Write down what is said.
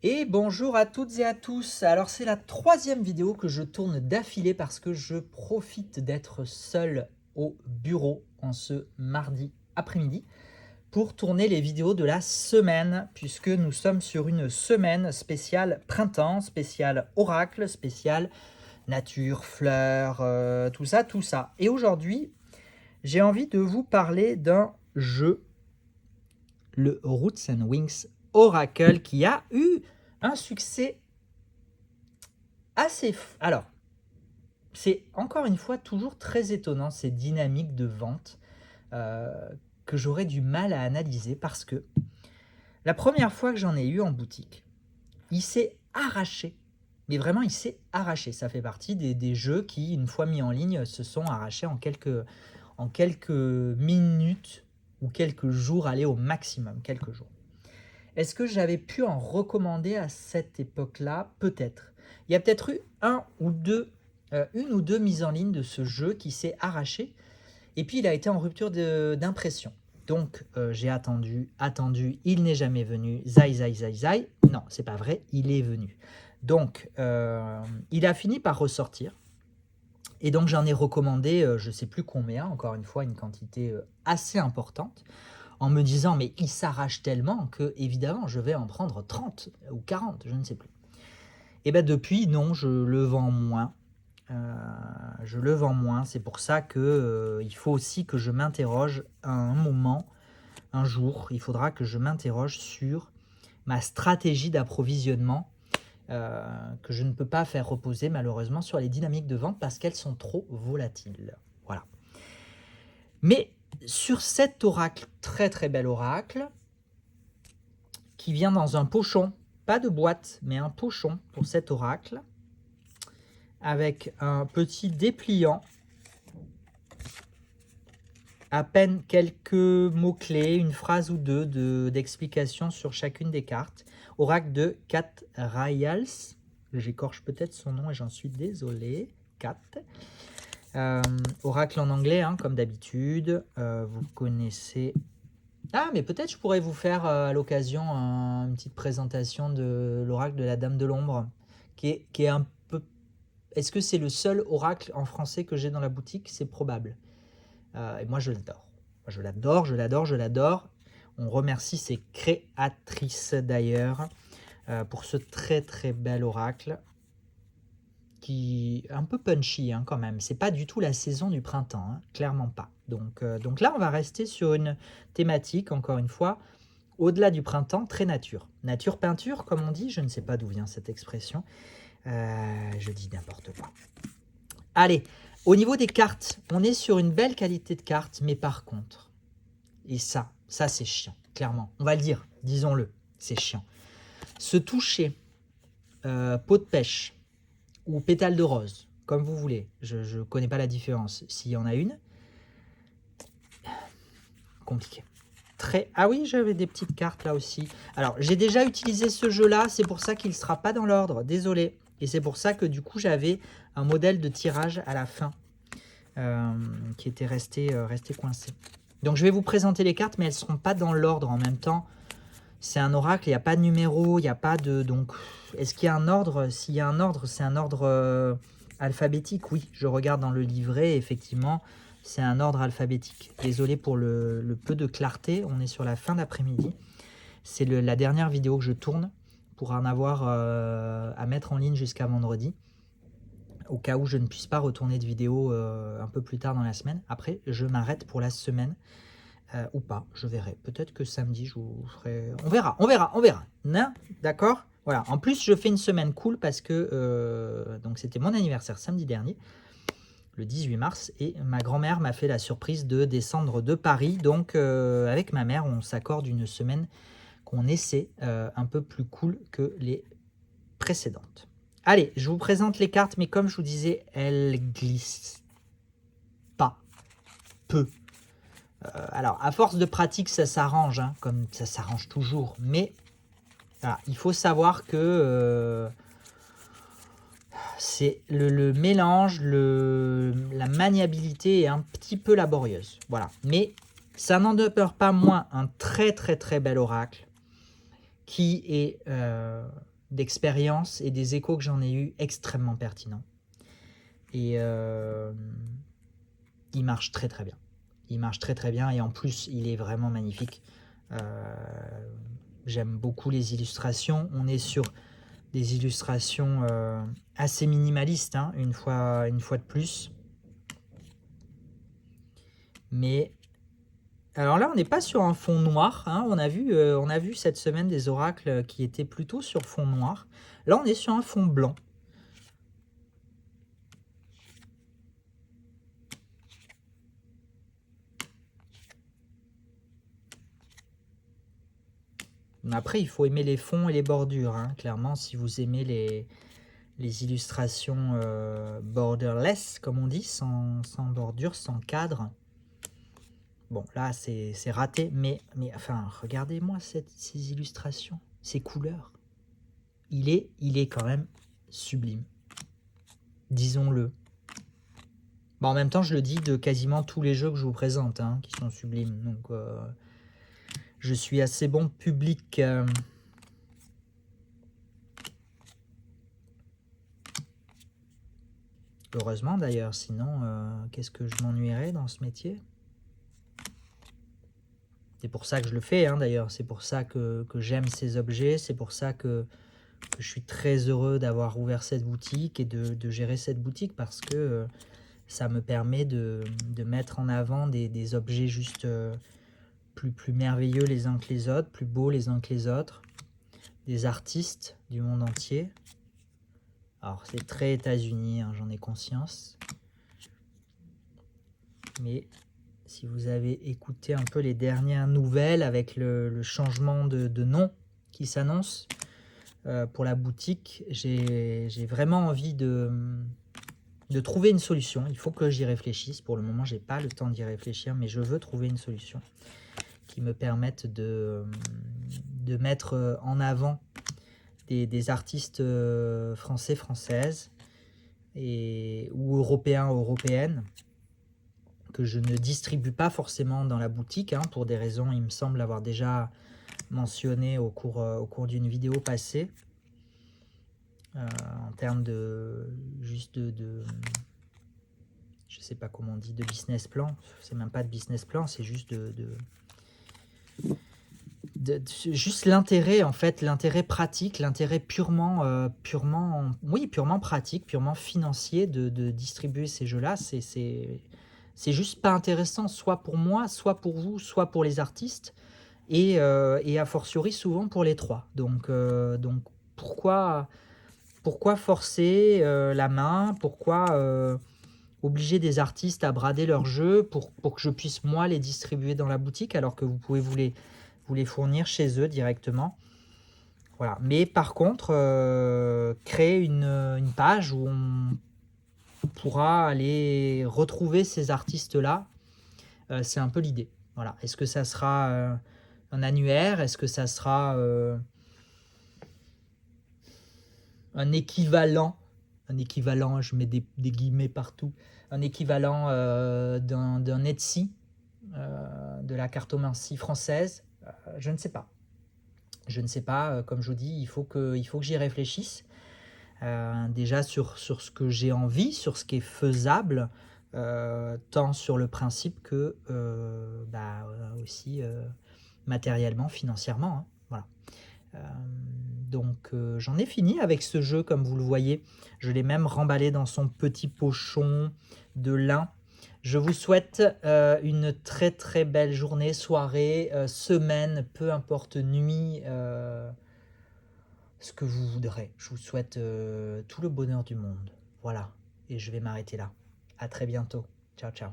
Et bonjour à toutes et à tous. Alors c'est la troisième vidéo que je tourne d'affilée parce que je profite d'être seul au bureau en ce mardi après-midi pour tourner les vidéos de la semaine, puisque nous sommes sur une semaine spéciale printemps, spéciale oracle, spéciale nature, fleurs, tout ça, tout ça. Et aujourd'hui, j'ai envie de vous parler d'un jeu, le Roots and Wings Oracle, qui a eu un succès assez... Alors, c'est encore une fois toujours très étonnant, ces dynamiques de vente que j'aurais du mal à analyser parce que la première fois que j'en ai eu en boutique, il s'est arraché. Mais vraiment, il s'est arraché. Ça fait partie des jeux qui, une fois mis en ligne, se sont arrachés en quelques minutes ou quelques jours, aller au maximum, quelques jours. Est-ce que j'avais pu en recommander à cette époque-là? Peut-être. Il y a peut-être eu une ou deux mises en ligne de ce jeu qui s'est arraché. Et puis il a été en rupture d'impression. Donc j'ai attendu, il n'est jamais venu. Zai. Non, c'est pas vrai, il est venu. Donc il a fini par ressortir. Et donc j'en ai recommandé, je ne sais plus combien, encore une fois, une quantité assez importante, en me disant, mais il s'arrache tellement que, évidemment, je vais en prendre 30 ou 40, je ne sais plus. Et bien depuis, non, je le vends moins. C'est pour ça que il faut aussi que je m'interroge à un moment, un jour, il faudra que je m'interroge sur ma stratégie d'approvisionnement que je ne peux pas faire reposer malheureusement sur les dynamiques de vente parce qu'elles sont trop volatiles. Voilà. Mais sur cet oracle, très très bel oracle, qui vient dans un pochon, pas de boîte, mais un pochon pour cet oracle, avec un petit dépliant, à peine quelques mots-clés, une phrase ou deux d'explication sur chacune des cartes. Oracle de Cat Ryals, j'écorche peut-être son nom et j'en suis désolé, Cat. Oracle en anglais, hein, comme d'habitude, vous connaissez... Ah, mais peut-être je pourrais vous faire à l'occasion une petite présentation de l'oracle de la Dame de l'Ombre, qui est un peu... Est-ce que c'est le seul oracle en français que j'ai dans la boutique? C'est probable. Et moi, je l'adore. Je l'adore. On remercie ses créatrices d'ailleurs pour ce très très bel oracle qui est un peu punchy hein, quand même. C'est pas du tout la saison du printemps, hein, clairement pas. Donc là, on va rester sur une thématique, encore une fois, au-delà du printemps, très nature. Nature peinture, comme on dit, je ne sais pas d'où vient cette expression. Je dis n'importe quoi. Allez, au niveau des cartes, on est sur une belle qualité de cartes, mais par contre, et ça c'est chiant, clairement. On va le dire, disons-le, c'est chiant. Se toucher peau de pêche ou pétale de rose, comme vous voulez. Je ne connais pas la différence. S'il y en a une, compliqué. Ah oui, j'avais des petites cartes là aussi. Alors, j'ai déjà utilisé ce jeu-là, c'est pour ça qu'il ne sera pas dans l'ordre, désolé. Et c'est pour ça que du coup, j'avais un modèle de tirage à la fin qui était resté coincé. Donc, je vais vous présenter les cartes, mais elles ne seront pas dans l'ordre en même temps. C'est un oracle, il n'y a pas de numéro, il n'y a pas de... Donc, est-ce qu'il y a un ordre? S'il y a un ordre, c'est un ordre alphabétique. Oui, je regarde dans le livret, effectivement, c'est un ordre alphabétique. Désolé pour le peu de clarté, on est sur la fin d'après-midi. C'est la dernière vidéo que je tourne pour en avoir à mettre en ligne jusqu'à vendredi, au cas où je ne puisse pas retourner de vidéo un peu plus tard dans la semaine. Après, je m'arrête pour la semaine. Ou pas, je verrai. Peut-être que samedi, je vous ferai... On verra. Non, d'accord. Voilà. En plus, je fais une semaine cool parce que donc c'était mon anniversaire samedi dernier, le 18 mars, et ma grand-mère m'a fait la surprise de descendre de Paris. Donc, avec ma mère, on s'accorde une semaine qu'on essaie un peu plus cool que les précédentes. Allez, je vous présente les cartes, mais comme je vous disais, elles glissent pas peu. Alors, à force de pratique, ça s'arrange, hein, comme ça s'arrange toujours. Mais voilà, il faut savoir que c'est le mélange, la maniabilité est un petit peu laborieuse. Voilà. Mais ça n'en demeure pas moins un très très très bel oracle qui est d'expérience et des échos que j'en ai eu extrêmement pertinents. Et il marche très très bien. Il marche très très bien et en plus il est vraiment magnifique. J'aime beaucoup les illustrations. On est sur des illustrations assez minimalistes, hein, une fois de plus. Mais alors là, on n'est pas sur un fond noir, hein. On a vu cette semaine des oracles qui étaient plutôt sur fond noir. Là, on est sur un fond blanc. Après, il faut aimer les fonds et les bordures, hein. Clairement, si vous aimez les illustrations borderless, comme on dit, sans bordure, sans cadre. Bon, là, c'est raté, mais enfin, regardez-moi ces illustrations, ces couleurs. Il est quand même sublime. Disons-le. Bon, en même temps, je le dis de quasiment tous les jeux que je vous présente, hein, qui sont sublimes. Donc, je suis assez bon public. Heureusement d'ailleurs, sinon, qu'est-ce que je m'ennuierais dans ce métier? C'est pour ça que je le fais, hein, d'ailleurs. C'est pour ça que j'aime ces objets. C'est pour ça que je suis très heureux d'avoir ouvert cette boutique et de gérer cette boutique parce que ça me permet de mettre en avant des objets juste plus merveilleux les uns que les autres, plus beaux les uns que les autres, des artistes du monde entier. Alors c'est très États-Unis, hein, j'en ai conscience. Mais si vous avez écouté un peu les dernières nouvelles avec le changement de nom qui s'annonce pour la boutique, j'ai vraiment envie de trouver une solution. Il faut que j'y réfléchisse. Pour le moment, j'ai pas le temps d'y réfléchir, mais je veux trouver une solution qui me permette de mettre en avant des artistes français, françaises ou européens, européennes que je ne distribue pas forcément dans la boutique, hein, pour des raisons, il me semble avoir déjà mentionné au cours d'une vidéo passée, en termes de je sais pas comment on dit, de business plan. C'est même pas de business plan, c'est juste juste l'intérêt, en fait, l'intérêt pratique, l'intérêt purement pratique, purement financier de distribuer ces jeux-là. C'est juste pas intéressant, soit pour moi, soit pour vous, soit pour les artistes, et a fortiori souvent pour les trois. Donc pourquoi forcer la main? Pourquoi obliger des artistes à brader leurs jeux pour que je puisse moi les distribuer dans la boutique alors que vous pouvez vous les fournir chez eux directement? Voilà. Mais par contre, créer une page où on pourra aller retrouver ces artistes-là, c'est un peu l'idée. Voilà. Est-ce que ça sera un annuaire? Est-ce que ça sera un équivalent, je mets des guillemets partout, un équivalent d'un Etsy, de la cartomancie française? Je ne sais pas. Je ne sais pas, comme je vous dis, il faut que j'y réfléchisse. Déjà sur ce que j'ai envie, sur ce qui est faisable, tant sur le principe que aussi matériellement, financièrement, hein, voilà. Donc j'en ai fini avec ce jeu, comme vous le voyez. Je l'ai même remballé dans son petit pochon de lin. Je vous souhaite une très très belle journée, soirée, semaine, peu importe, nuit, ce que vous voudrez. Je vous souhaite tout le bonheur du monde. Voilà, et je vais m'arrêter là. À très bientôt. Ciao, ciao.